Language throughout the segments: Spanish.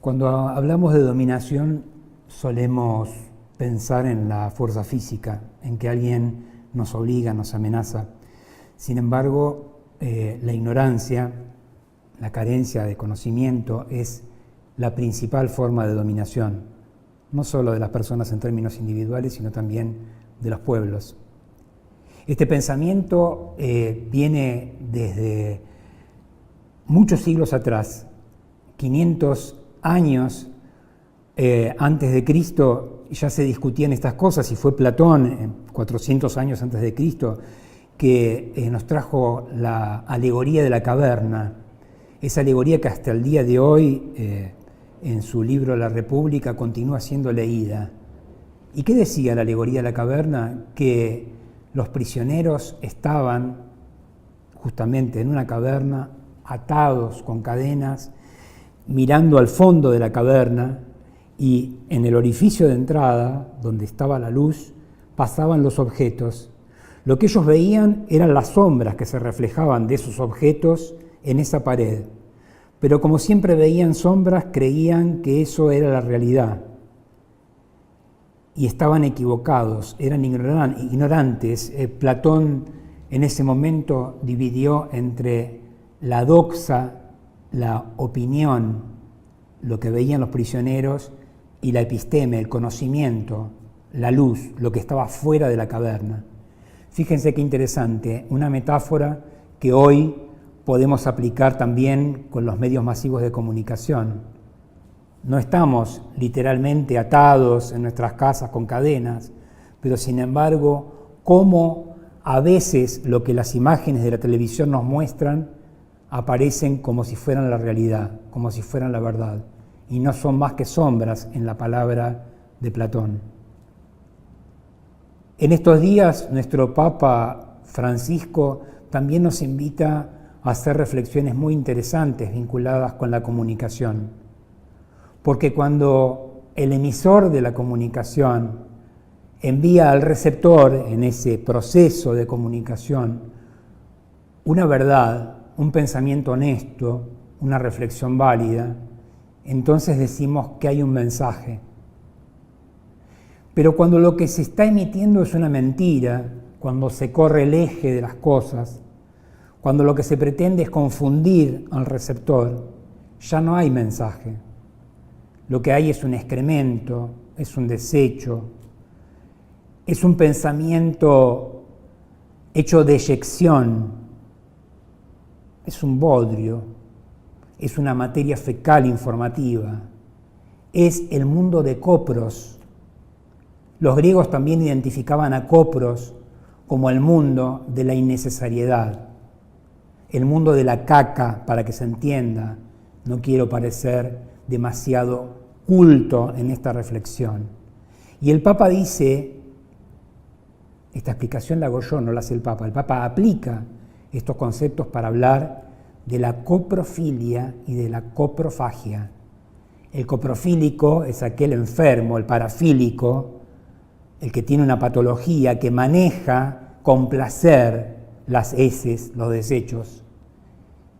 Cuando hablamos de dominación solemos pensar en la fuerza física, en que alguien nos obliga, nos amenaza. Sin embargo, la ignorancia, la carencia de conocimiento es la principal forma de dominación, no solo de las personas en términos individuales, sino también de los pueblos. Este pensamiento viene desde muchos siglos atrás, 500 años antes de Cristo ya se discutían estas cosas, y fue Platón, 400 años antes de Cristo, que nos trajo la alegoría de la caverna, esa alegoría que hasta el día de hoy en su libro La República continúa siendo leída. ¿Y qué decía la alegoría de la caverna? Que los prisioneros estaban justamente en una caverna, atados con cadenas, mirando al fondo de la caverna, y en el orificio de entrada, donde estaba la luz, pasaban los objetos. Lo que ellos veían eran las sombras que se reflejaban de esos objetos en esa pared. Pero como siempre veían sombras, creían que eso era la realidad. Y estaban equivocados, eran ignorantes. Platón en ese momento dividió entre la doxa, la opinión, lo que veían los prisioneros, y la episteme, el conocimiento, la luz, lo que estaba fuera de la caverna. Fíjense qué interesante, una metáfora que hoy podemos aplicar también con los medios masivos de comunicación. No estamos literalmente atados en nuestras casas con cadenas, pero sin embargo, cómo a veces lo que las imágenes de la televisión nos muestran aparecen como si fueran la realidad, como si fueran la verdad, y no son más que sombras en la palabra de Platón. En estos días, nuestro Papa Francisco también nos invita a hacer reflexiones muy interesantes vinculadas con la comunicación, porque cuando el emisor de la comunicación envía al receptor en ese proceso de comunicación una verdad, un pensamiento honesto, una reflexión válida, entonces decimos que hay un mensaje. Pero cuando lo que se está emitiendo es una mentira, cuando se corre el eje de las cosas, cuando lo que se pretende es confundir al receptor, ya no hay mensaje. Lo que hay es un excremento, es un desecho, es un pensamiento hecho de eyección, es un bodrio, es una materia fecal informativa, es el mundo de Copros. Los griegos también identificaban a Copros como el mundo de la innecesariedad, el mundo de la caca, para que se entienda. No quiero parecer demasiado culto en esta reflexión. Y el Papa dice, esta explicación la hago yo, no la hace el Papa aplica estos conceptos para hablar de la coprofilia y de la coprofagia. El coprofílico es aquel enfermo, el parafílico, el que tiene una patología que maneja con placer las heces, los desechos.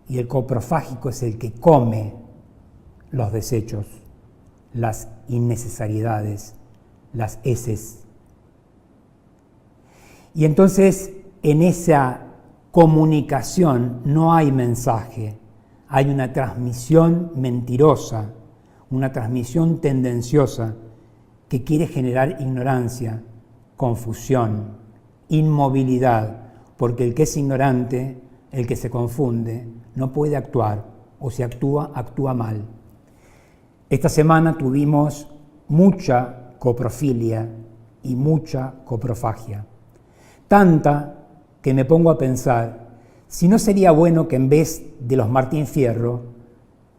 Y el coprofágico es el que come los desechos, las innecesariedades, las heces. Y entonces, en esa comunicación no hay mensaje, hay una transmisión mentirosa, una transmisión tendenciosa que quiere generar ignorancia, confusión, inmovilidad, porque el que es ignorante, el que se confunde, no puede actuar, o si actúa, actúa mal. Esta semana tuvimos mucha coprofilia y mucha coprofagia, tanta que me pongo a pensar si no sería bueno que en vez de los Martín Fierro,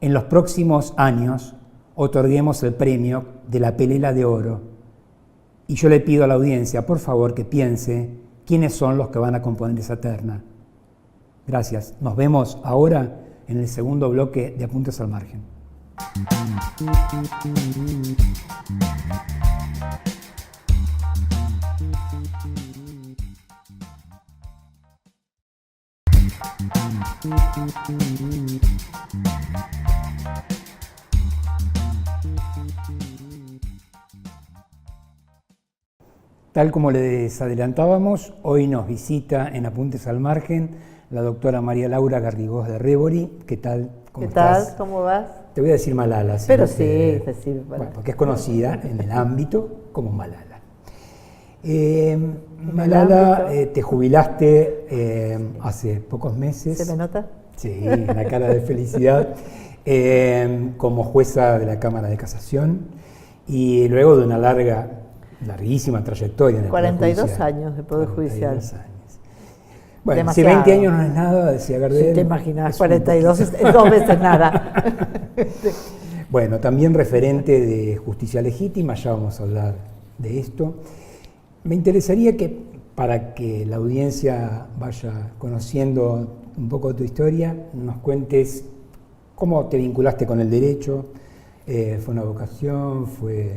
en los próximos años otorguemos el premio de la Pelela de Oro. Y yo le pido a la audiencia, por favor, que piense quiénes son los que van a componer esa terna. Gracias. Nos vemos ahora en el segundo bloque de Apuntes al Margen. Tal como les adelantábamos, hoy nos visita en Apuntes al Margen la doctora María Laura Garrigós de Rébori. ¿Qué tal? ¿Cómo estás? ¿Cómo vas? Te voy a decir Malala. Pero sí, decir, bueno, porque es conocida en el ámbito como Malala. Malala, te jubilaste hace pocos meses. ¿Se me nota? Sí, la cara de felicidad, como jueza de la Cámara de Casación, y luego de una larguísima trayectoria en el 42 Poder Judicial. años de Poder Judicial. Años. Bueno, Demasiado. si 20 años no es nada, decía Gardel. Si te imaginas, 42 es 2 veces nada. Bueno, también referente de Justicia Legítima, ya vamos a hablar de esto. Me interesaría que, para que la audiencia vaya conociendo un poco tu historia, nos cuentes cómo te vinculaste con el derecho. ¿Fue una vocación? ¿Fue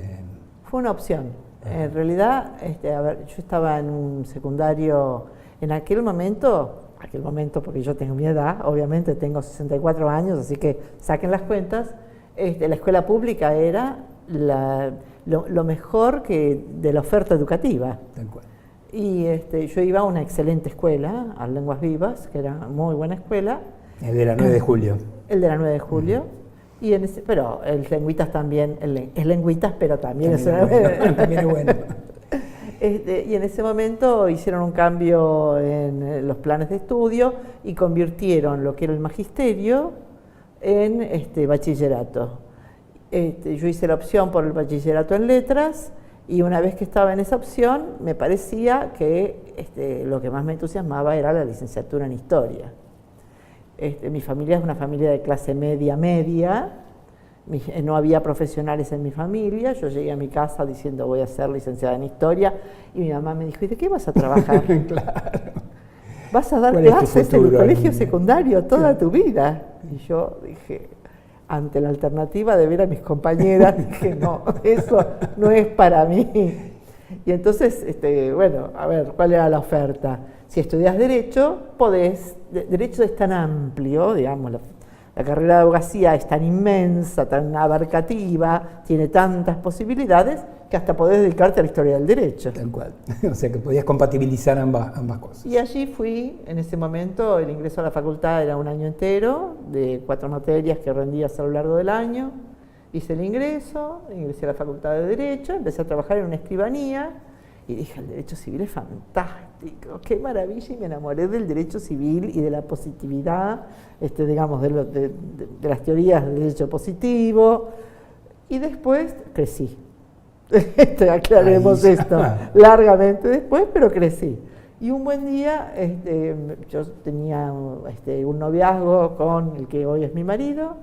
una opción? En realidad, yo estaba en un secundario en aquel momento porque yo tengo mi edad, obviamente tengo 64 años, así que saquen las cuentas. La escuela pública era lo mejor de la oferta educativa. Tal cual. Y yo iba a una excelente escuela, a Lenguas Vivas, que era muy buena escuela. El de la 9 de julio. El de la 9 de julio. Y pero el Lengüitas también, es Lengüitas, pero también es bueno. Y en ese momento hicieron un cambio en los planes de estudio y convirtieron lo que era el magisterio en bachillerato. Yo hice la opción por el bachillerato en letras y una vez que estaba en esa opción me parecía que lo que más me entusiasmaba era la licenciatura en historia. Mi familia es una familia de clase media, no había profesionales en mi familia, yo llegué a mi casa diciendo voy a ser licenciada en historia y mi mamá me dijo, ¿y de qué vas a trabajar? Claro. Vas a dar clases en el colegio secundario toda tu vida. Y yo dije, ante la alternativa de ver a mis compañeras, dije, no, eso no es para mí. Y entonces, bueno, a ver, ¿cuál era la oferta? Si estudias Derecho, Derecho es tan amplio, digamos, la carrera de abogacía es tan inmensa, tan abarcativa, tiene tantas posibilidades, que hasta podés dedicarte a la historia del derecho. Tal cual. O sea que podías compatibilizar ambas cosas. Y allí fui, en ese momento, el ingreso a la facultad era un año entero, de 4 materias que rendías a lo largo del año. Hice el ingreso, ingresé a la facultad de Derecho, empecé a trabajar en una escribanía y dije, el derecho civil es fantástico, qué maravilla, y me enamoré del derecho civil y de la positividad, digamos, de las teorías del derecho positivo, y después crecí. Aclaremos esto largamente después, pero crecí. Y un buen día yo tenía un noviazgo con el que hoy es mi marido,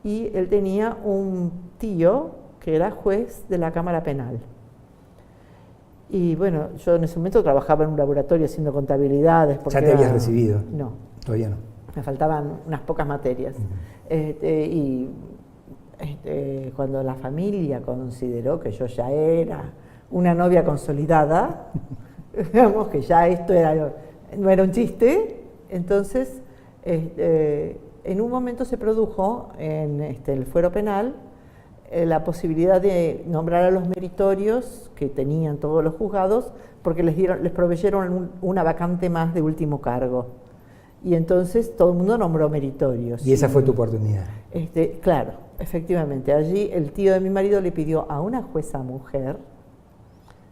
y él tenía un tío que era juez de la Cámara Penal. Y bueno, yo en ese momento trabajaba en un laboratorio haciendo contabilidades. ¿Ya te habías recibido? No. Todavía no. Me faltaban unas pocas materias. Cuando la familia consideró que yo ya era una novia consolidada, digamos que ya esto no era un chiste, entonces en un momento se produjo en el fuero penal la posibilidad de nombrar a los meritorios que tenían todos los juzgados, porque les proveyeron una vacante más de último cargo. Y entonces todo el mundo nombró meritorios. ¿Y esa fue tu oportunidad? Claro, efectivamente. Allí el tío de mi marido le pidió a una jueza mujer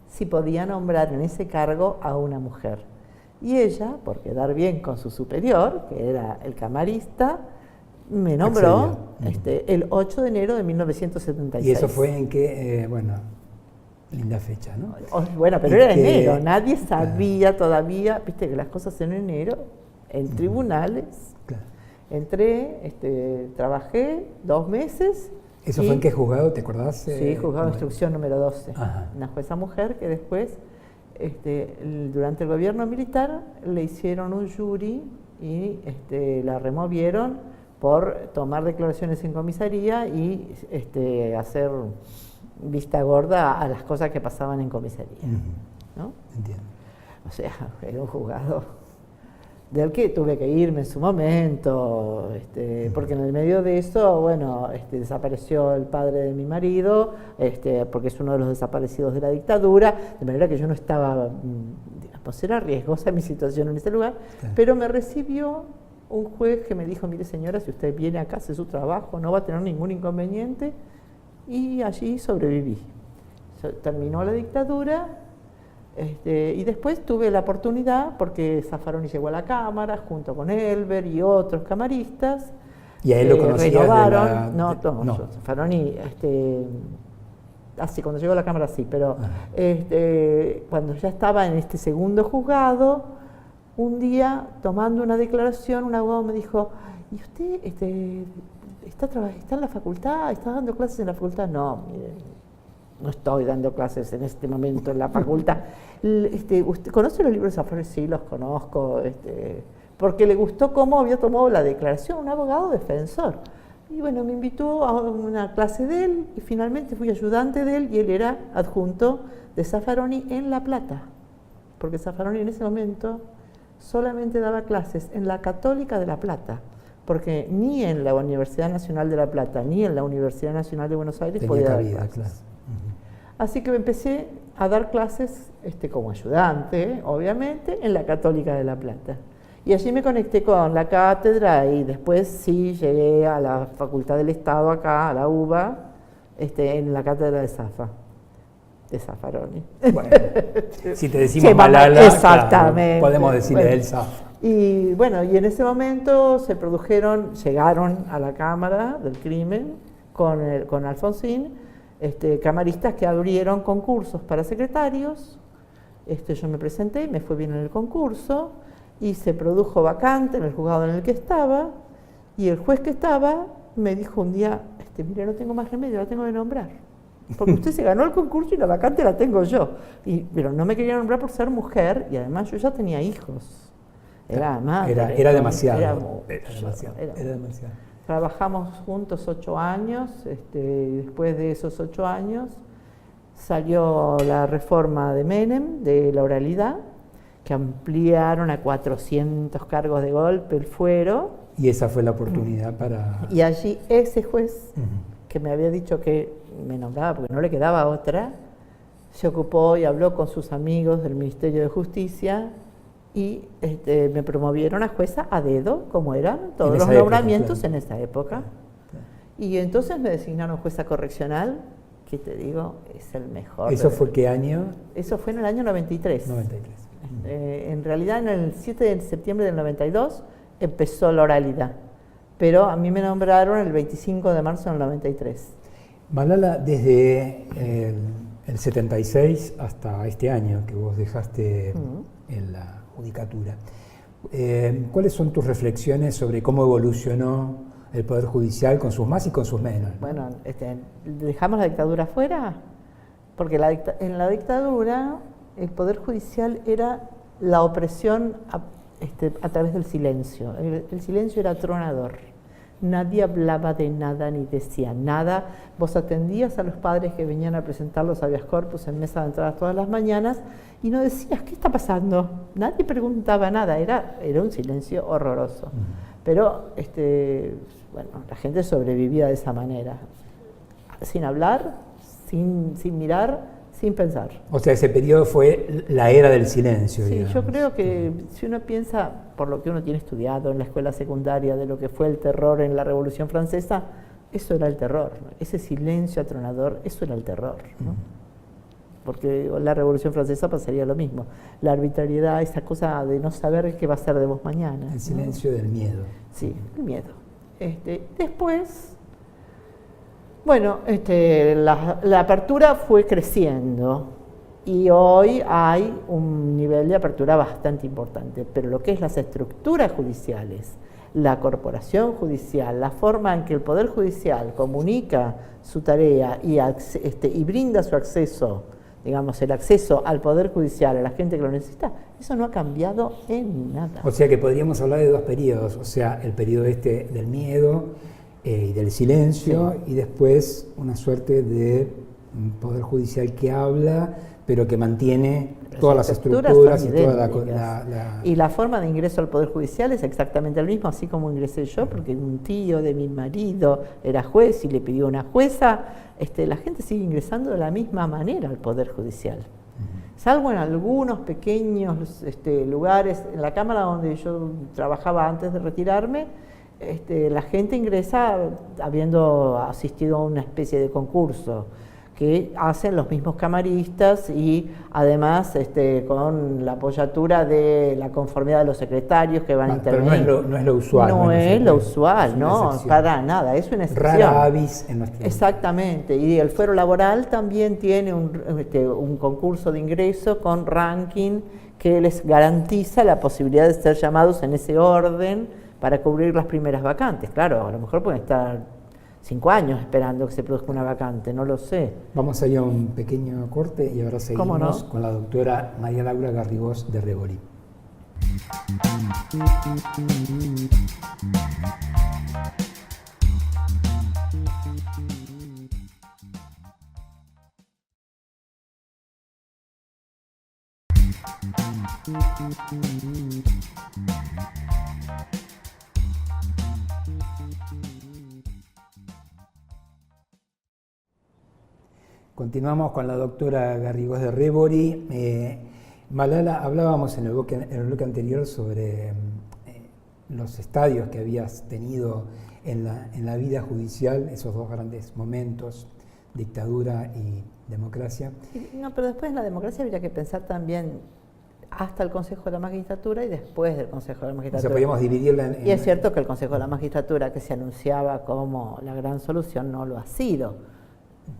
si podía nombrar en ese cargo a una mujer. Y ella, por quedar bien con su superior, que era el camarista, me nombró el 8 de enero de 1976. ¿Y eso fue en qué? Linda fecha, ¿no? Bueno, pero era enero, nadie sabía todavía, viste que las cosas en enero, en tribunales. Claro. Entré, trabajé 2 meses. ¿Eso fue en qué juzgado, te acordás? Sí, juzgado de instrucción número 12. Ajá. Una jueza mujer que después, durante el gobierno militar, le hicieron un jury y la removieron por tomar declaraciones en comisaría y hacer vista gorda a las cosas que pasaban en comisaría. ¿No? Entiendo. O sea, era un juzgado del que tuve que irme en su momento, porque en el medio de eso, bueno, desapareció el padre de mi marido, porque es uno de los desaparecidos de la dictadura, de manera que yo no estaba, digamos, era riesgosa mi situación en ese lugar, pero me recibió un juez que me dijo, mire señora, si usted viene acá, hace su trabajo, no va a tener ningún inconveniente, y allí sobreviví. Terminó la dictadura. Y después tuve la oportunidad, porque Zaffaroni llegó a la Cámara junto con Elber y otros camaristas. ¿Y a él lo conocías? Renovaron, no. Zaffaroni, así, cuando llegó a la Cámara sí, pero cuando ya estaba en este segundo juzgado, un día, tomando una declaración, un abogado me dijo, ¿y usted está en la facultad? ¿Está dando clases en la facultad? No, mire, no estoy dando clases en este momento en la facultad. ¿Usted conoce los libros de Zaffaroni? Sí, los conozco, porque le gustó cómo había tomado la declaración, un abogado defensor. Y bueno, me invitó a una clase de él y finalmente fui ayudante de él y él era adjunto de Zaffaroni en La Plata, porque Zaffaroni en ese momento solamente daba clases en la Católica de La Plata, porque ni en la Universidad Nacional de La Plata ni en la Universidad Nacional de Buenos Aires podía dar clases. Así que empecé a dar clases como ayudante, obviamente, en la Católica de La Plata. Y allí me conecté con la cátedra y después sí llegué a la Facultad del Estado acá, a la UBA, en la cátedra de Zaffaroni. Bueno, si te decimos Malala, exactamente, claro, podemos decirle él Zaffa. Y bueno, y en ese momento llegaron a la Cámara del Crimen con Alfonsín, camaristas que abrieron concursos para secretarios. Yo me presenté, me fue bien en el concurso y se produjo vacante en el juzgado en el que estaba, y el juez que estaba me dijo un día, mire, no tengo más remedio, la tengo que nombrar, porque usted se ganó el concurso y la vacante la tengo yo. Pero no me quería nombrar por ser mujer y además yo ya tenía hijos. Era demasiado. Era demasiado. Trabajamos juntos 8 años, después de esos 8 años salió la reforma de Menem, de la oralidad, que ampliaron a 400 cargos de golpe el fuero. Y esa fue la oportunidad para... Y allí ese juez, que me había dicho que me nombraba porque no le quedaba otra, se ocupó y habló con sus amigos del Ministerio de Justicia y me promovieron a jueza a dedo, como eran todos los nombramientos en esa época. Y entonces me designaron jueza correccional, que te digo, es el mejor. ¿Eso fue qué año? Eso fue en el año 93. En realidad, en el 7 de septiembre del 92 empezó la oralidad, pero a mí me nombraron el 25 de marzo del 93. Malala, desde el 76 hasta este año que vos dejaste en la judicatura, ¿cuáles son tus reflexiones sobre cómo evolucionó el Poder Judicial con sus más y con sus menos? Bueno, ¿dejamos la dictadura afuera? Porque en la dictadura el Poder Judicial era la opresión a través del silencio. El silencio era atronador. Nadie hablaba de nada ni decía nada. Vos atendías a los padres que venían a presentar los habeas corpus en mesa de entradas todas las mañanas y no decías, ¿qué está pasando? Nadie preguntaba nada, era un silencio horroroso. Pero bueno, la gente sobrevivía de esa manera, sin hablar, sin mirar, sin pensar. O sea, ese periodo fue la era del silencio. Sí, digamos. yo creo que si uno piensa, por lo que uno tiene estudiado en la escuela secundaria, de lo que fue el terror en la Revolución Francesa, eso era el terror, ¿no? Ese silencio atronador, eso era el terror, ¿no? Porque la Revolución Francesa pasaría lo mismo. La arbitrariedad, esa cosa de no saber qué va a ser de vos mañana. El silencio, ¿no? Del miedo. Sí, el miedo. Después... Bueno, la apertura fue creciendo y hoy hay un nivel de apertura bastante importante, pero lo que es las estructuras judiciales, la corporación judicial, la forma en que el Poder Judicial comunica su tarea y brinda su acceso, digamos, el acceso al Poder Judicial a la gente que lo necesita, eso no ha cambiado en nada. O sea que podríamos hablar de dos periodos, o sea, el periodo del miedo y del silencio, sí, y después una suerte de poder judicial que habla, pero que mantiene todas las estructuras y toda Y la forma de ingreso al Poder Judicial es exactamente el mismo, así como ingresé yo, porque un tío de mi marido era juez y le pidió una jueza. La gente sigue ingresando de la misma manera al Poder Judicial. Salvo en algunos pequeños lugares, en la Cámara donde yo trabajaba antes de retirarme, la gente ingresa habiendo asistido a una especie de concurso que hacen los mismos camaristas y además con la apoyatura de la conformidad de los secretarios que van a intervenir. Pero no es lo usual. No es lo usual, no, para nada, es una excepción. Rara avis en nuestro... Exactamente, y el fuero laboral también tiene un concurso de ingreso con ranking que les garantiza la posibilidad de ser llamados en ese orden para cubrir las primeras vacantes. Claro, a lo mejor pueden estar 5 años esperando que se produzca una vacante, no lo sé. Vamos a ir a un pequeño corte y ahora seguimos con la doctora María Laura Garrigós de Rebori. Continuamos con la doctora Garrigós de Rebori. Malala, hablábamos en el bloque anterior sobre los estadios que habías tenido en la vida judicial, esos dos grandes momentos, dictadura y democracia. No, pero después de la democracia habría que pensar también hasta el Consejo de la Magistratura y después del Consejo de la Magistratura. O sea, podríamos dividirla en... Y es cierto que el Consejo de la Magistratura, que se anunciaba como la gran solución, no lo ha sido.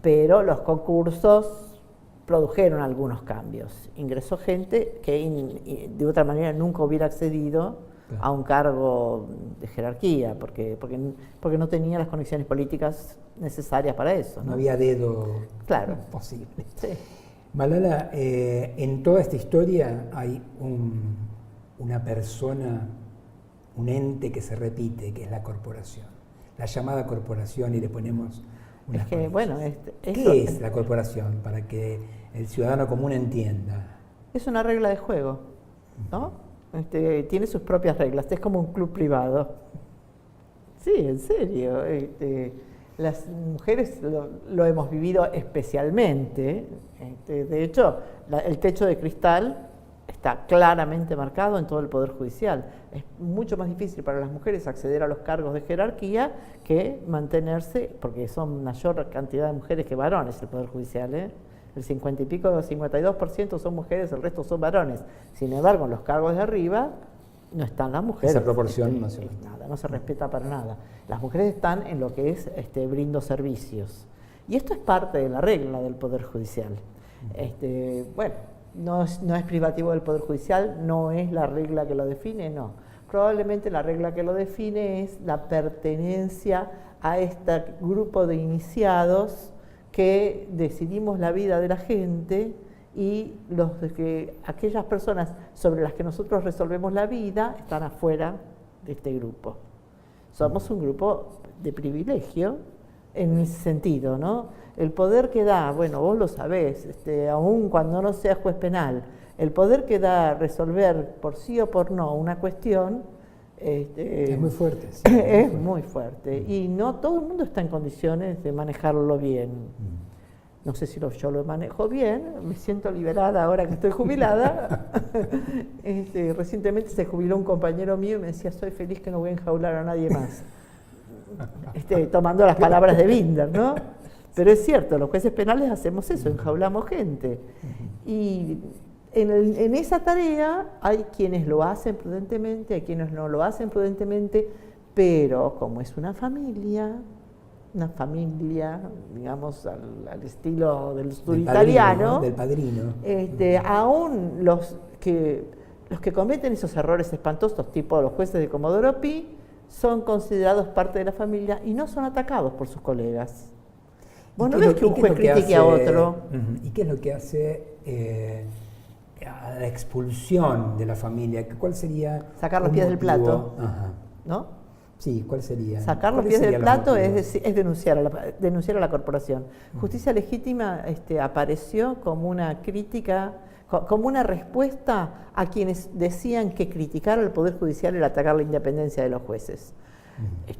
Pero los concursos produjeron algunos cambios. Ingresó gente que de otra manera nunca hubiera accedido a un cargo de jerarquía, porque no tenía las conexiones políticas necesarias para eso. No había dedo posible. Sí. Malala, en toda esta historia hay una persona, un ente que se repite, que es la corporación. La llamada corporación, y le ponemos... ¿Qué es la corporación? Para que el ciudadano común entienda. Es una regla de juego, ¿no? Tiene sus propias reglas, es como un club privado. Sí, en serio. Las mujeres lo hemos vivido especialmente. De hecho, el techo de cristal está claramente marcado en todo el Poder Judicial. Es mucho más difícil para las mujeres acceder a los cargos de jerarquía que mantenerse, porque son mayor cantidad de mujeres que varones el Poder Judicial, El 50 y pico, 52% son mujeres, el resto son varones. Sin embargo, en los cargos de arriba no están las mujeres. Esa proporción no se respeta para nada. Las mujeres están en lo que es brindo servicios. Y esto es parte de la regla del Poder Judicial. No es privativo del Poder Judicial, no es la regla que lo define, no. Probablemente la regla que lo define es la pertenencia a este grupo de iniciados que decidimos la vida de la gente y aquellas personas sobre las que nosotros resolvemos la vida están afuera de este grupo. Somos un grupo de privilegio en ese sentido, ¿no? El poder que da, bueno, vos lo sabés, aun cuando no seas juez penal, el poder que da resolver por sí o por no una cuestión es muy fuerte. Sí, es muy fuerte. Y no todo el mundo está en condiciones de manejarlo bien. No sé si yo lo manejo bien, me siento liberada ahora que estoy jubilada. Recientemente se jubiló un compañero mío y me decía, soy feliz que no voy a enjaular a nadie más. Tomando las palabras de Binder, ¿no? Pero es cierto, los jueces penales hacemos eso, enjaulamos gente. Y en esa tarea hay quienes lo hacen prudentemente, hay quienes no lo hacen prudentemente, pero como es una familia, digamos, al estilo del sur italiano, del padrino. Aún los que cometen esos errores espantosos, tipo los jueces de Comodoro Pi, son considerados parte de la familia y no son atacados por sus colegas. Vos no ves que un juez critique a otro. ¿Y qué es lo que hace a la expulsión de la familia? ¿Cuál sería? Sacar los pies del plato. Ajá. ¿No? Sí, ¿cuál sería? Sacar los pies del plato es denunciar a la corporación. Justicia Legítima apareció como una crítica como una respuesta a quienes decían que criticar al Poder Judicial era atacar la independencia de los jueces.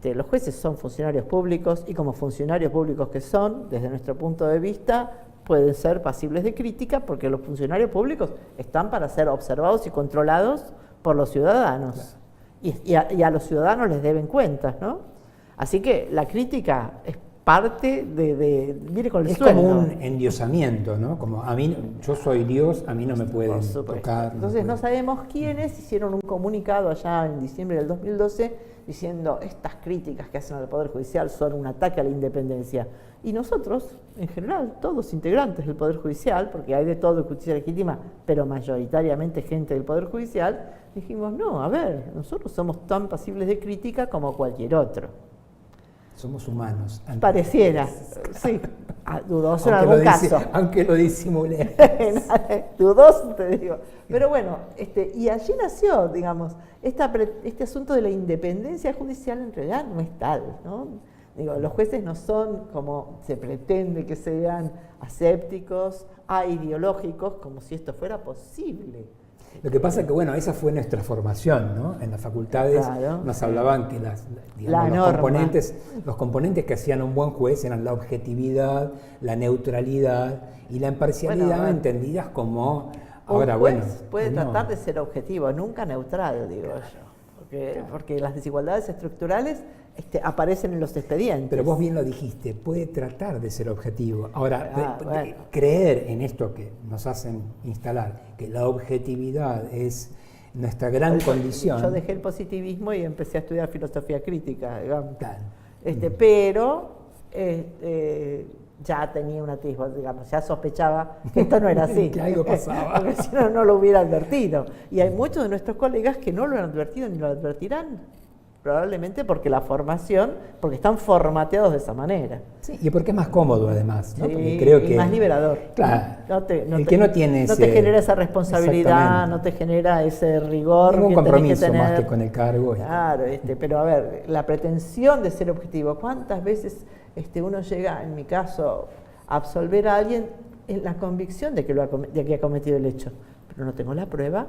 Los jueces son funcionarios públicos y como funcionarios públicos que son, desde nuestro punto de vista, pueden ser pasibles de crítica porque los funcionarios públicos están para ser observados y controlados por los ciudadanos. Claro. Y a los ciudadanos les deben cuentas, ¿no? Así que la crítica es parte mire con el sueldo. Es como un endiosamiento, ¿no? Como a mí, yo soy Dios, a mí no me pueden tocar. Entonces no sabemos quiénes hicieron un comunicado allá en diciembre del 2012 diciendo estas críticas que hacen al Poder Judicial son un ataque a la independencia. Y nosotros, en general, todos integrantes del Poder Judicial, porque hay de todo en justicia legítima, pero mayoritariamente gente del Poder Judicial, dijimos, no, a ver, nosotros somos tan pasibles de crítica como cualquier otro. Somos humanos. Pareciera, sí. Dudoso en algún caso. Aunque lo disimulemos. Dudoso, te digo. Pero bueno, y allí nació, digamos, este asunto de la independencia judicial en realidad no es tal, ¿no? Digo, los jueces no son como se pretende que sean asépticos, aideológicos, como si esto fuera posible. Lo que pasa es que, bueno, esa fue nuestra formación, ¿no? En las facultades claro, nos hablaban que los componentes que hacían un buen juez eran la objetividad, la neutralidad y la imparcialidad, entendidas como... Ahora, un juez puede tratar de ser objetivo, nunca neutral, digo yo. Porque las desigualdades estructurales aparecen en los expedientes. Pero vos bien lo dijiste, puede tratar de ser objetivo. Ahora, creer en esto que nos hacen instalar, que la objetividad es nuestra gran condición. Yo dejé el positivismo y empecé a estudiar filosofía crítica, digamos. Claro. Pero ya tenía un atisbo, digamos, ya sospechaba que esto no era así. Que algo pasaba. Porque si no, no lo hubiera advertido. Y hay muchos de nuestros colegas que no lo han advertido ni lo advertirán, probablemente porque porque están formateados de esa manera. Sí, y porque es más cómodo además, ¿no? Sí, porque creo que, y más liberador. Claro. Que no tiene no te genera esa responsabilidad, no te genera ese rigor. Ningún compromiso que tener, más que con el cargo. Claro, pero a ver, la pretensión de ser objetivo, ¿cuántas veces uno llega, en mi caso, a absolver a alguien en la convicción de que ha cometido el hecho? Pero no tengo la prueba,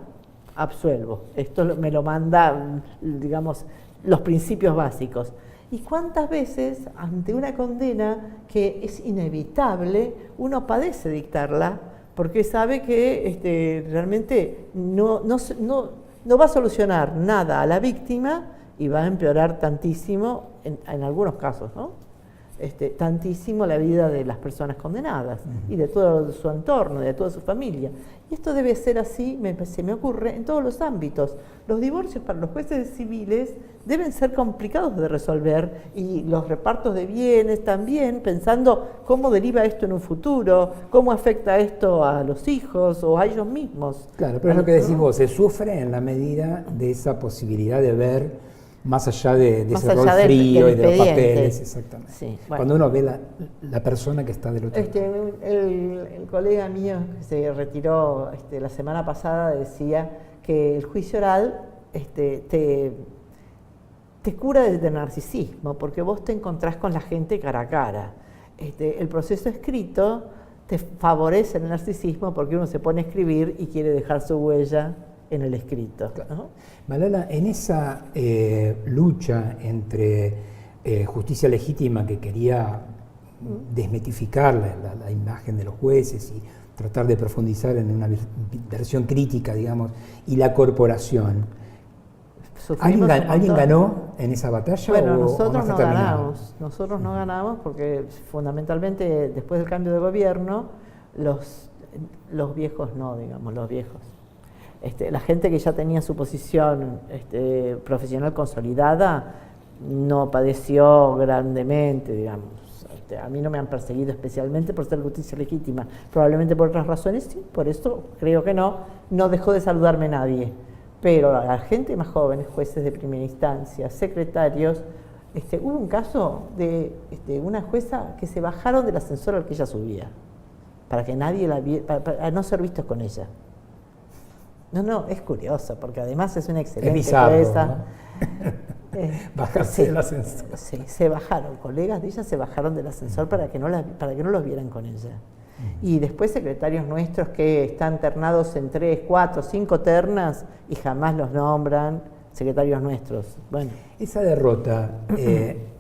absuelvo. Esto me lo manda, digamos, los principios básicos. ¿Y cuántas veces, ante una condena que es inevitable, uno padece dictarla porque sabe que realmente no va a solucionar nada a la víctima y va a empeorar tantísimo, en algunos casos, ¿no? Tantísimo la vida de las personas condenadas y de todo su entorno, de toda su familia. Y esto debe ser así, se me ocurre, en todos los ámbitos. Los divorcios para los jueces civiles deben ser complicados de resolver y los repartos de bienes también, pensando cómo deriva esto en un futuro, cómo afecta esto a los hijos o a ellos mismos. Claro, pero es lo que decís vos, se sufre en la medida de esa posibilidad de ver más allá de ese rol frío y de los papeles, exactamente. Sí, bueno. Cuando uno ve la persona que está del otro lado. El colega mío que se retiró la semana pasada decía que el juicio oral te cura de narcisismo, porque vos te encontrás con la gente cara a cara. El proceso escrito te favorece el narcisismo porque uno se pone a escribir y quiere dejar su huella en el escrito. Claro. ¿No? Malala, en esa lucha entre justicia legítima que quería desmitificar la imagen de los jueces y tratar de profundizar en una versión crítica, digamos, y la corporación, ¿alguien ganó en esa batalla? Bueno, nosotros no ganamos. Nosotros no ganamos porque fundamentalmente después del cambio de gobierno, los viejos no, digamos, los viejos. La gente que ya tenía su posición profesional consolidada no padeció grandemente, digamos. A mí no me han perseguido especialmente por ser justicia legítima, probablemente por otras razones, sí, por eso creo que no dejó de saludarme nadie. Pero a la gente más joven, jueces de primera instancia, secretarios, hubo un caso de una jueza que se bajaron del ascensor al que ella subía, para que nadie la viera, para no ser vistos con ella. No, es curioso, porque además es una excelente jueza. ¿No? Bajarse del ascensor. Sí, se bajaron, colegas de ella se bajaron del ascensor para que no los vieran con ella. Y después secretarios nuestros que están ternados en 3, 4, 5 ternas y jamás los nombran secretarios nuestros. Bueno. Esa derrota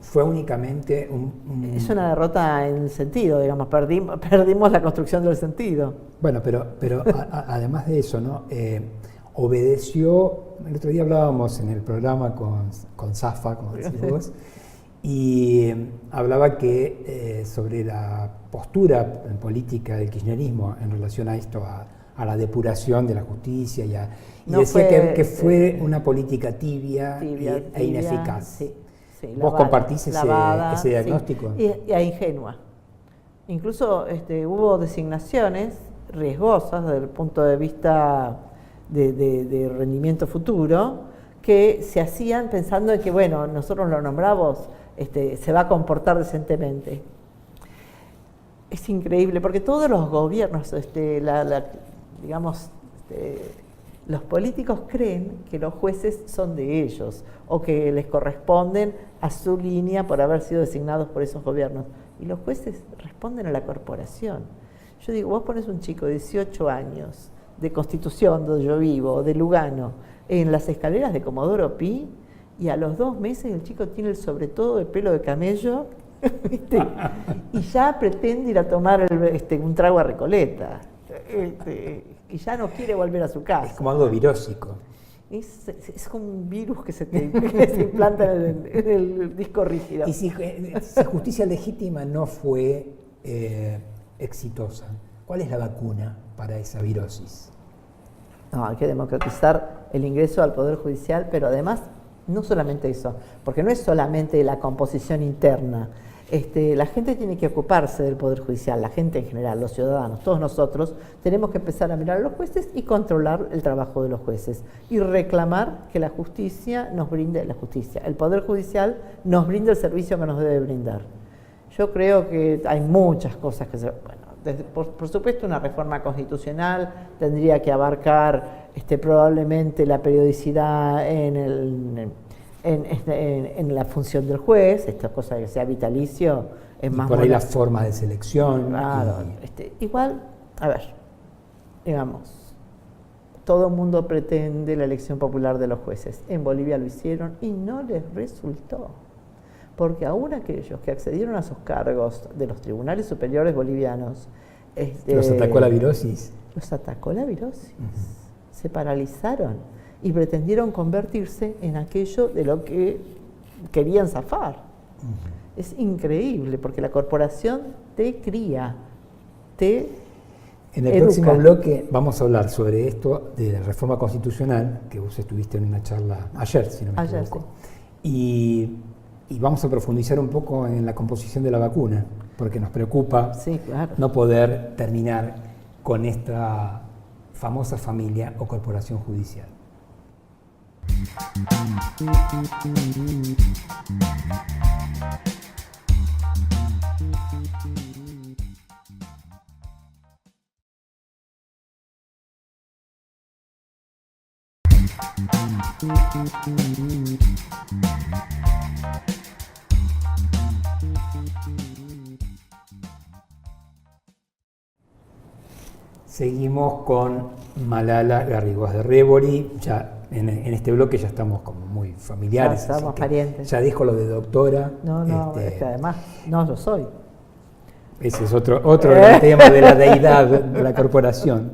fue únicamente Es una derrota en el sentido, digamos, perdimos la construcción del sentido. Bueno, pero además de eso, ¿no? Obedeció, el otro día hablábamos en el programa con Zafa, como decís vos, y hablaba que sobre la postura política del kirchnerismo en relación a esto, a la depuración de la justicia, y decía que fue una política tibia e ineficaz. Sí, ¿Vos compartís ese diagnóstico? Sí. Y ingenua. Incluso hubo designaciones riesgosas desde el punto de vista de rendimiento futuro que se hacían pensando en que, bueno, nosotros lo nombramos, se va a comportar decentemente. Es increíble, porque todos los gobiernos, digamos, los políticos creen que los jueces son de ellos o que les corresponden a su línea por haber sido designados por esos gobiernos. Y los jueces responden a la corporación. Yo digo, vos pones un chico de 18 años, de Constitución, donde yo vivo, de Lugano, en las escaleras de Comodoro Pi, y a los 2 meses el chico tiene el sobre todo de pelo de camello, ¿viste? Y ya pretende ir a tomar un trago a Recoleta, y ya no quiere volver a su casa. Es como algo virósico. Es como un virus que se implanta en el disco rígido. Y si justicia legítima no fue exitosa, ¿cuál es la vacuna para esa virosis? No, hay que democratizar el ingreso al Poder Judicial, pero además, no solamente eso, porque no es solamente la composición interna. La gente tiene que ocuparse del Poder Judicial, la gente en general, los ciudadanos, todos nosotros, tenemos que empezar a mirar a los jueces y controlar el trabajo de los jueces y reclamar que la justicia nos brinde, el Poder Judicial nos brinde el servicio que nos debe brindar. Yo creo que hay muchas cosas que se... Por supuesto, una reforma constitucional tendría que abarcar probablemente la periodicidad en la función del juez, esta cosa de que sea vitalicio es más... Por ahí las formas de selección. Claro, igual, a ver, digamos, todo el mundo pretende la elección popular de los jueces. En Bolivia lo hicieron y no les resultó. Porque aún aquellos que accedieron a sus cargos de los tribunales superiores bolivianos... ¿Los atacó la virosis? Los atacó la virosis. Se paralizaron y pretendieron convertirse en aquello de lo que querían zafar. Es increíble, porque la corporación te cría, te En el educa. próximo bloque vamos a hablar sobre esto de la reforma constitucional, que vos estuviste en una charla ayer, si no me equivoco. Sí. Y vamos a profundizar un poco en la composición de la vacuna, porque nos preocupa claro, no poder terminar con esta famosa familia o corporación judicial. Seguimos con Malala Garrigues de Rébori. Ya en este bloque ya estamos como muy familiares. Ya estamos parientes. Ya dijo lo de doctora. No, es que además no lo soy. Ese es otro gran tema de la deidad de la corporación.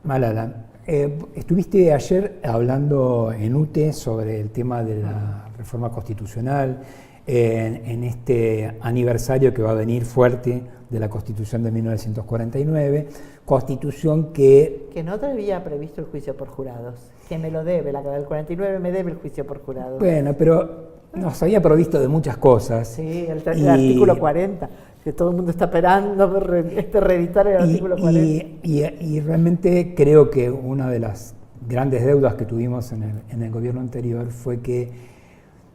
Malala, estuviste ayer hablando en UTE sobre el tema de la reforma constitucional, en este aniversario que va a venir fuerte de la Constitución de 1949, Constitución que no había previsto el juicio por jurados, que me lo debe, la del 49 me debe el juicio por jurados. Bueno, pero nos había provisto de muchas cosas. Sí, el artículo 40, que todo el mundo está esperando reeditar el artículo 40. Y realmente creo que una de las grandes deudas que tuvimos en el gobierno anterior fue que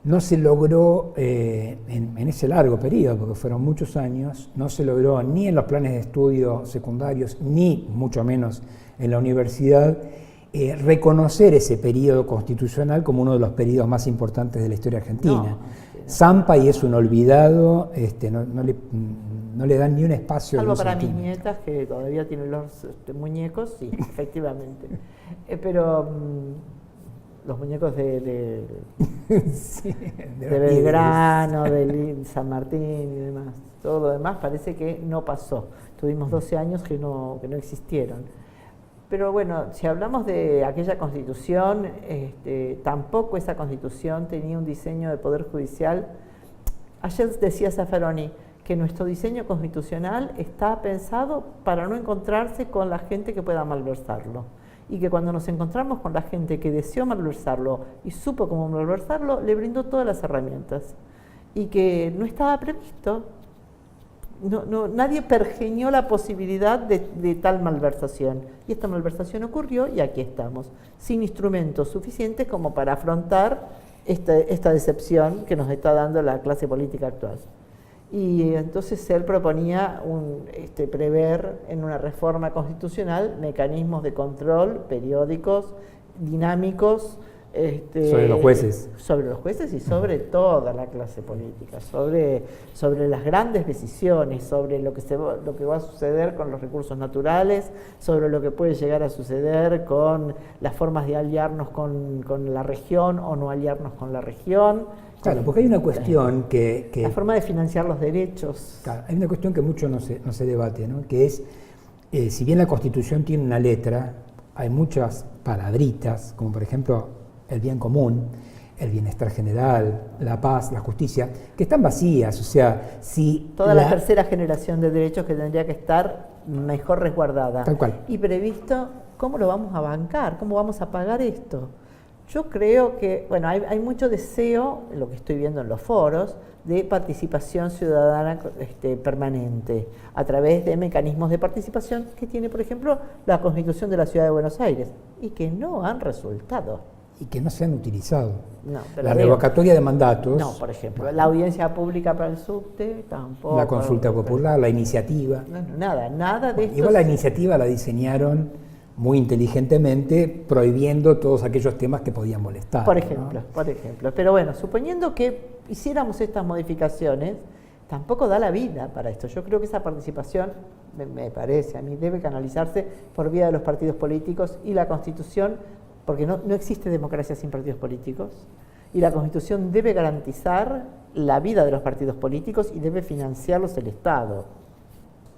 no se logró, en ese largo periodo, porque fueron muchos años, no se logró ni en los planes de estudio secundarios, ni mucho menos en la universidad, reconocer ese periodo constitucional como uno de los periodos más importantes de la historia argentina. Zampa, y es un olvidado, no le dan ni un espacio. Salvo para mis nietas, que todavía tienen los muñecos, sí, efectivamente. Pero los muñecos de sí, Belgrano, de San Martín y demás, todo lo demás parece que no pasó. Tuvimos 12 años que no existieron. Pero bueno, si hablamos de aquella constitución, tampoco esa constitución tenía un diseño de poder judicial. Ayer decía Zaffaroni que nuestro diseño constitucional está pensado para no encontrarse con la gente que pueda malversarlo. Y que cuando nos encontramos con la gente que deseó malversarlo y supo cómo malversarlo, le brindó todas las herramientas. Y que no estaba previsto. Nadie pergeñó la posibilidad de tal malversación. Y esta malversación ocurrió y aquí estamos, sin instrumentos suficientes como para afrontar esta decepción que nos está dando la clase política actual. Y entonces él proponía prever en una reforma constitucional mecanismos de control periódicos, dinámicos, sobre los jueces. Sobre los jueces y sobre toda la clase política, sobre las grandes decisiones, sobre lo que va a suceder con los recursos naturales, sobre lo que puede llegar a suceder con las formas de aliarnos con la región o no aliarnos con la región. Claro, porque hay una cuestión que la forma de financiar los derechos. Claro, hay una cuestión que mucho no se debate, ¿no? Que es, si bien la Constitución tiene una letra, hay muchas palabritas, como por ejemplo el bien común, el bienestar general, la paz, la justicia, que están vacías. O sea, si toda la tercera generación de derechos que tendría que estar mejor resguardada. Tal cual. Y previsto, ¿cómo lo vamos a bancar? ¿Cómo vamos a pagar esto? Yo creo que, bueno, hay mucho deseo, lo que estoy viendo en los foros, de participación ciudadana permanente, a través de mecanismos de participación que tiene, por ejemplo, la Constitución de la Ciudad de Buenos Aires, y que no han resultado. Y que no se han utilizado. No, la revocatoria de mandatos. No, por ejemplo, la audiencia pública para el subte, tampoco. La consulta popular, la iniciativa. Nada de esto. Igual la iniciativa la diseñaron muy inteligentemente, prohibiendo todos aquellos temas que podían molestar. Por ejemplo. Pero bueno, suponiendo que hiciéramos estas modificaciones, tampoco da la vida para esto. Yo creo que esa participación, me parece a mí, debe canalizarse por vía de los partidos políticos y la Constitución, porque no existe democracia sin partidos políticos, y la Constitución debe garantizar la vida de los partidos políticos y debe financiarlos el Estado.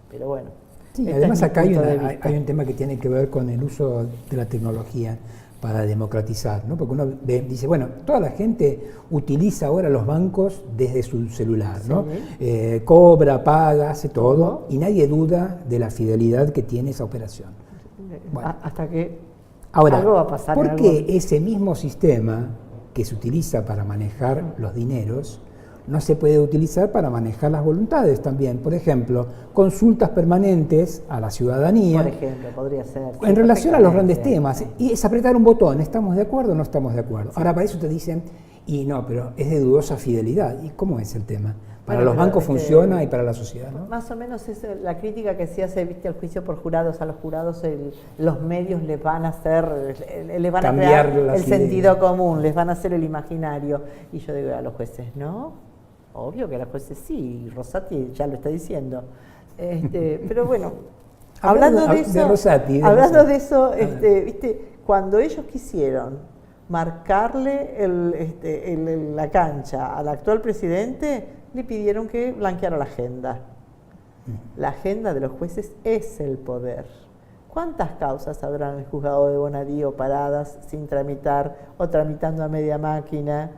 Pero bueno. Sí, además acá hay un tema que tiene que ver con el uso de la tecnología para democratizar, ¿no? Porque uno dice, bueno, toda la gente utiliza ahora los bancos desde su celular, ¿no? Sí. Cobra, paga, hace todo, y nadie duda de la fidelidad que tiene esa operación. Bueno. Hasta que ahora, algo va a pasar. ¿por qué ese mismo sistema que se utiliza para manejar los dineros no se puede utilizar para manejar las voluntades también? Por ejemplo, consultas permanentes a la ciudadanía. Por ejemplo, podría ser. En relación a los grandes temas. Y es apretar un botón, ¿estamos de acuerdo o no estamos de acuerdo? Sí. Ahora, para eso te dicen, y no, pero es de dudosa fidelidad. ¿Y cómo es el tema? Para los bancos funciona y para la sociedad, ¿no? Más o menos es la crítica que se hace, viste, al juicio por jurados. A los jurados los medios les van a hacer, les van cambiar a crear el sentido común, les van a hacer el imaginario. Y yo digo a los jueces, ¿no? Obvio que a los jueces sí, Rosati ya lo está diciendo. Pero bueno, hablando de eso, viste, cuando ellos quisieron marcarle la cancha al actual presidente, le pidieron que blanqueara la agenda. La agenda de los jueces es el poder. ¿Cuántas causas habrá en el juzgado de Bonadío paradas sin tramitar o tramitando a media máquina?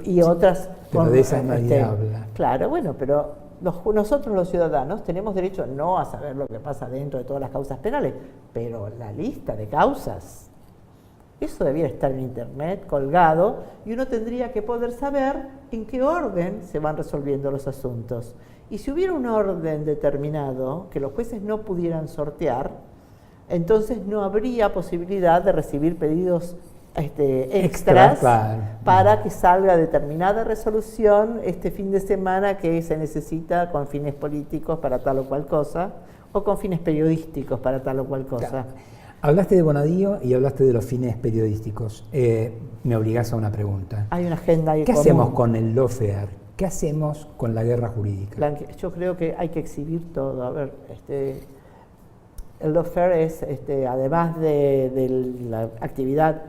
Y otras... Pero de esas nadie habla. Claro, bueno, pero nosotros los ciudadanos tenemos derecho no a saber lo que pasa dentro de todas las causas penales, pero la lista de causas, eso debiera estar en internet, colgado, y uno tendría que poder saber en qué orden se van resolviendo los asuntos. Y si hubiera un orden determinado que los jueces no pudieran sortear, entonces no habría posibilidad de recibir pedidos extras para que salga determinada resolución este fin de semana que se necesita con fines políticos para tal o cual cosa, o con fines periodísticos para tal o cual cosa. Claro. Hablaste de Bonadío y hablaste de los fines periodísticos. Me obligás a una pregunta. Hay una agenda ahí. ¿Qué hacemos con el lawfare ¿Qué hacemos con la guerra jurídica? Yo creo que hay que exhibir todo. A ver, el lawfare es, además de la actividad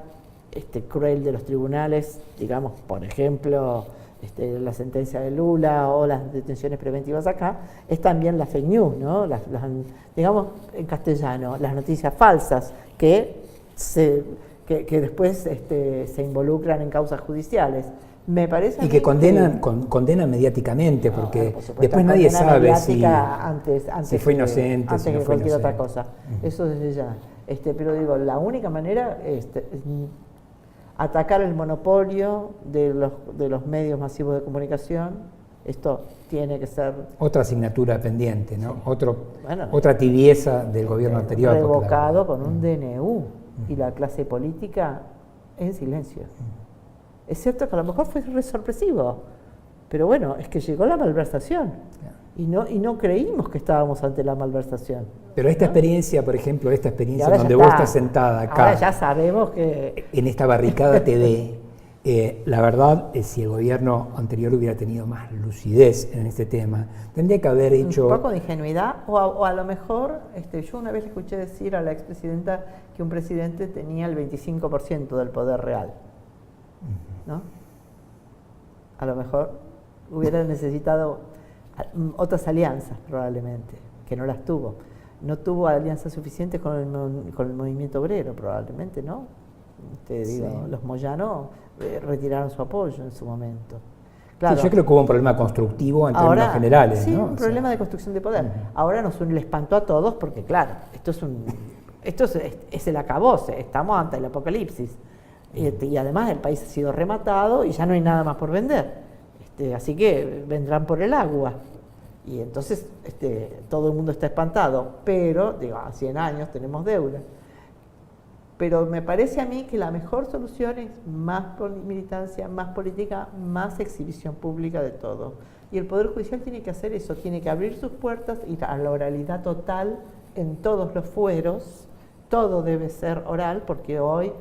cruel de los tribunales, digamos, por ejemplo, la sentencia de Lula o las detenciones preventivas acá, es también la fake news, ¿no? Digamos, en castellano, las noticias falsas que después se involucran en causas judiciales. Me parece y que condenan mediáticamente, porque después nadie sabe si fue inocente, si no fue cualquier otra cosa. Eso desde ya. Pero digo, la única manera es atacar el monopolio de los medios masivos de comunicación. Esto tiene que ser otra asignatura pendiente, ¿no? Sí. Otra tibieza del gobierno anterior. Revocado con un DNU y la clase política en silencio. Es cierto que a lo mejor fue sorpresivo, pero bueno, es que llegó la malversación y no creímos que estábamos ante la malversación. Pero esta experiencia, por ejemplo, donde vos estás sentada acá, ahora ya sabemos que en esta barricada TV, la verdad, si el gobierno anterior hubiera tenido más lucidez en este tema, tendría que haber hecho... Un poco de ingenuidad, o a lo mejor, yo una vez le escuché decir a la expresidenta que un presidente tenía el 25% del poder real, ¿no? A lo mejor hubiera necesitado otras alianzas, probablemente, que no las tuvo. No tuvo alianzas suficientes con el movimiento obrero, probablemente, ¿no? Sí. Los Moyano retiraron su apoyo en su momento. Claro, sí, yo creo que hubo un problema constructivo en términos generales. Sí, ¿no? Un problema de construcción de poder. Ahora nos une el espanto a todos porque, claro, esto es el acabose, estamos ante el apocalipsis. Y además el país ha sido rematado y ya no hay nada más por vender. Así que vendrán por el agua. Y entonces todo el mundo está espantado. Pero, a 100 años tenemos deuda. Pero me parece a mí que la mejor solución es más militancia, más política, más exhibición pública de todo. Y el Poder Judicial tiene que hacer eso, tiene que abrir sus puertas y a la oralidad total en todos los fueros. Todo debe ser oral porque hoy...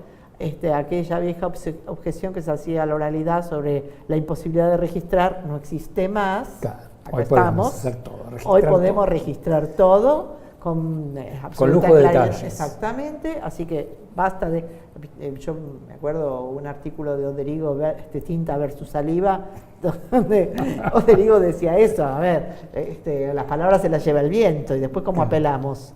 aquella vieja objeción que se hacía a la oralidad sobre la imposibilidad de registrar no existe más. Claro, acá estamos. Hoy podemos registrar todo con absoluta lujo de claridad. detalles. Exactamente, así que basta de... yo me acuerdo un artículo de Oderigo, tinta versus saliva, donde Oderigo decía eso, a ver, las palabras se las lleva el viento y después cómo apelamos.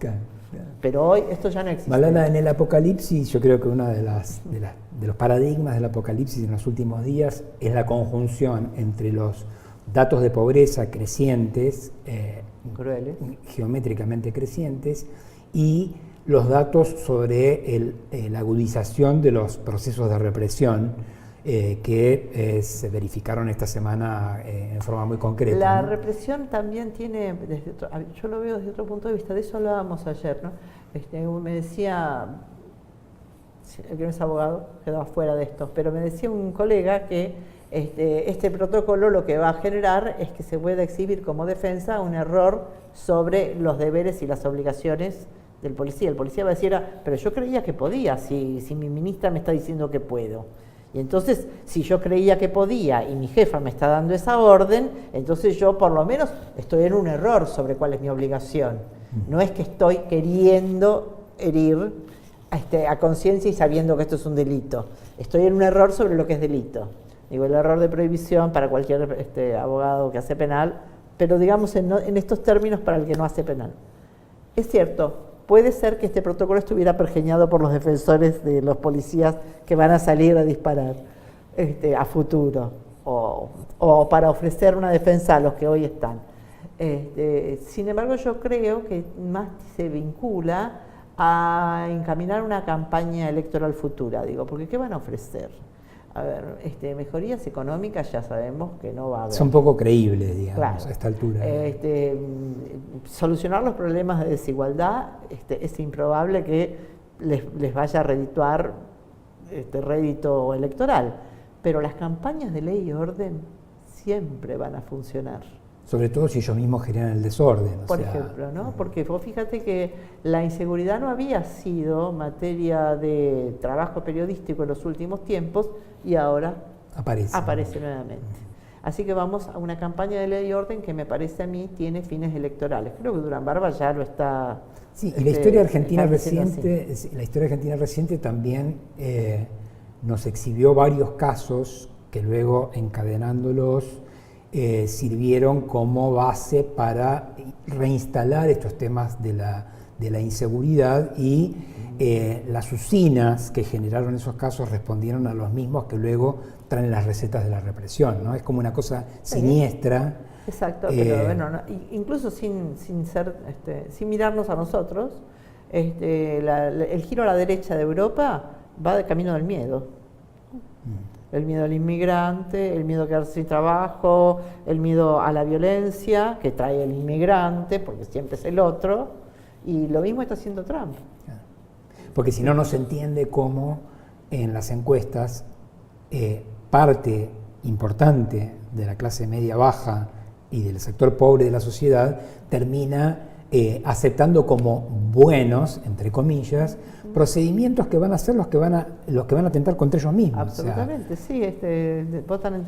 Pero hoy esto ya no existe. Malana, en el apocalipsis, yo creo que uno de los paradigmas del apocalipsis en los últimos días es la conjunción entre los datos de pobreza crecientes, crueles, geométricamente crecientes, y los datos sobre la agudización de los procesos de represión que se verificaron esta semana en forma muy concreta. La ¿no? represión también tiene, yo lo veo desde otro punto de vista, de eso hablábamos ayer, ¿no? Me decía, el que no es abogado quedaba fuera de esto, pero me decía un colega que este protocolo lo que va a generar es que se pueda exhibir como defensa un error sobre los deberes y las obligaciones del policía. El policía va a decir, pero yo creía que podía, si mi ministra me está diciendo que puedo. Y entonces, si yo creía que podía y mi jefa me está dando esa orden, entonces yo por lo menos estoy en un error sobre cuál es mi obligación. No es que estoy queriendo herir a conciencia y sabiendo que esto es un delito. Estoy en un error sobre lo que es delito. Digo, el error de prohibición para cualquier abogado que hace penal, pero digamos en estos términos para el que no hace penal. Es cierto. Puede ser que este protocolo estuviera pergeñado por los defensores de los policías que van a salir a disparar a futuro o para ofrecer una defensa a los que hoy están. Sin embargo, yo creo que más se vincula a encaminar una campaña electoral futura, porque ¿qué van a ofrecer? A ver, mejorías económicas ya sabemos que no va a haber. Son poco creíbles, digamos, claro. A esta altura. Solucionar los problemas de desigualdad es improbable que les vaya a redituar rédito electoral, pero las campañas de ley y orden siempre van a funcionar. Sobre todo si ellos mismos generan el desorden. Por ejemplo, ¿no? Porque vos fíjate que la inseguridad no había sido materia de trabajo periodístico en los últimos tiempos y ahora aparece nuevamente. Así que vamos a una campaña de ley y orden que me parece a mí tiene fines electorales. Creo que Durán Barba ya lo está... Sí, y la historia argentina reciente también nos exhibió varios casos que luego, encadenándolos, sirvieron como base para reinstalar estos temas de la inseguridad, y las usinas que generaron esos casos respondieron a los mismos que luego traen las recetas de la represión, ¿no? Es como una cosa siniestra. Exacto, pero bueno, incluso sin mirarnos a nosotros, el giro a la derecha de Europa va de camino del miedo. El miedo al inmigrante, el miedo a quedarse sin trabajo, el miedo a la violencia que trae el inmigrante, porque siempre es el otro, y lo mismo está haciendo Trump. Porque si no, no se entiende cómo en las encuestas parte importante de la clase media baja y del sector pobre de la sociedad termina aceptando como buenos, entre comillas, procedimientos que van a ser los que van a atentar contra ellos mismos. Absolutamente, o sea, sí, votan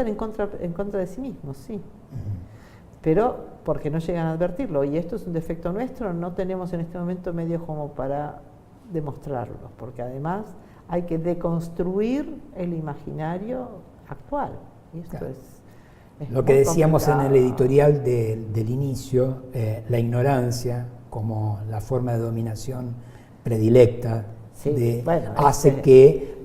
en contra de sí mismos, sí. Pero porque no llegan a advertirlo, y esto es un defecto nuestro, no tenemos en este momento medios como para demostrarlo, porque además hay que deconstruir el imaginario actual, y esto claro. es lo que decíamos complicado. en el editorial del inicio, la ignorancia como la forma de dominación predilecta hace que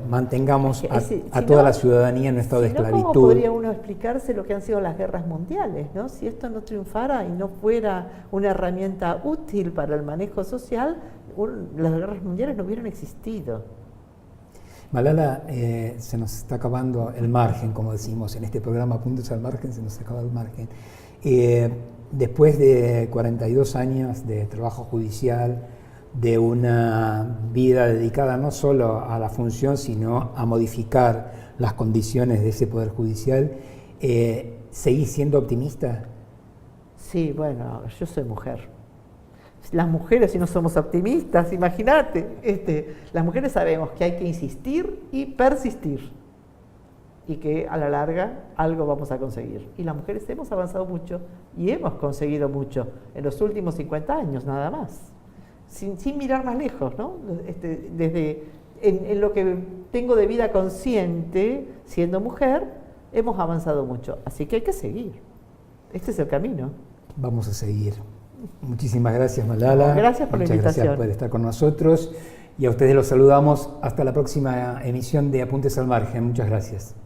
mantengamos a toda la ciudadanía en un estado de esclavitud. ¿Cómo podría uno explicarse lo que han sido las guerras mundiales, ¿no? Si esto no triunfara y no fuera una herramienta útil para el manejo social, las guerras mundiales no hubieran existido. Malala, se nos está acabando el margen, como decimos en este programa, Apuntes al Margen, se nos acaba el margen. Después de 42 años de trabajo judicial, de una vida dedicada no solo a la función, sino a modificar las condiciones de ese Poder Judicial, ¿seguís siendo optimista? Sí, bueno, yo soy mujer. Las mujeres, si no somos optimistas, imagínate, las mujeres sabemos que hay que insistir y persistir, y que a la larga algo vamos a conseguir. Y las mujeres hemos avanzado mucho y hemos conseguido mucho en los últimos 50 años, nada más. Sin mirar más lejos, ¿no? Desde en lo que tengo de vida consciente, siendo mujer, hemos avanzado mucho. Así que hay que seguir. Este es el camino. Vamos a seguir. Muchísimas gracias, Malala. Gracias por la invitación. Muchas gracias por estar con nosotros. Y a ustedes los saludamos hasta la próxima emisión de Apuntes al Margen. Muchas gracias.